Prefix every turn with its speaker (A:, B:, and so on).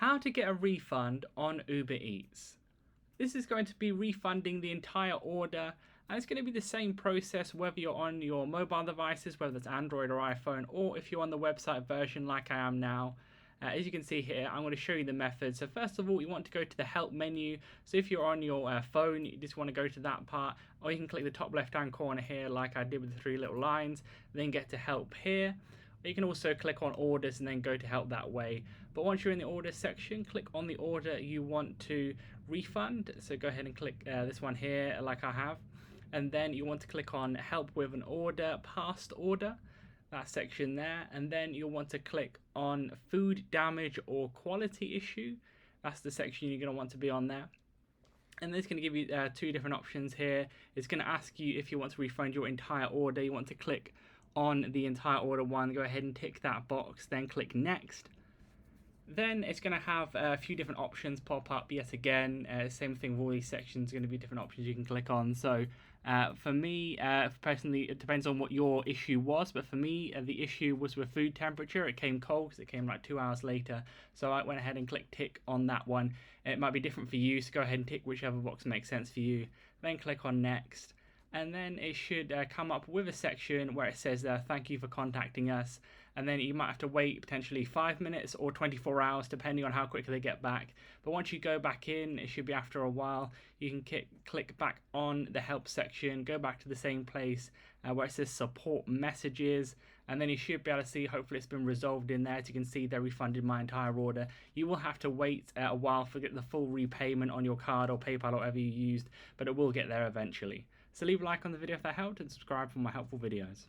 A: How to get a refund on Uber Eats. This is going to be refunding the entire order, and it's going to be the same process whether you're on your mobile devices, whether it's Android or iPhone, or if you're on the website version like I am now. As you can see here, I'm going to show you the method. So first of all, you want to go to the help menu. So if you're on your phone, you just want to go to that part, or you can click the top left hand corner here like I did with the three little lines, then get to help here. You can also click on orders and then go to help that way. But once you're in the orders section, click on the order you want to refund. So go ahead and click this one here like I have. And then you want to click on help with an order, past order, that section there. And then you'll want to click on food damage or quality issue. That's the section you're going to want to be on there. And it's going to give you two different options here. It's going to ask you if you want to refund your entire order. You want to click on the entire order one, go ahead and tick that box, then click next. Then it's going to have a few different options pop up yet again. Same thing with all these sections, going to be different options you can click on. So for me, personally, it depends on what your issue was, but for me, the issue was with food temperature. It came cold because it came like 2 hours later. So I went ahead and clicked tick on that one. It might be different for you, so go ahead and tick whichever box makes sense for you. Then click on next. And then it should come up with a section where it says thank you for contacting us, and then you might have to wait potentially 5 minutes or 24 hours depending on how quickly they get back. But once you go back in, it should be after a while, you can click back on the help section, go back to the same place where it says support messages, and then you should be able to see hopefully it's been resolved in there. As you can see, they refunded my entire order. You will have to wait a while for the full repayment on your card or PayPal or whatever you used, but it will get there eventually. So leave a like on the video if that helped and subscribe for more helpful videos.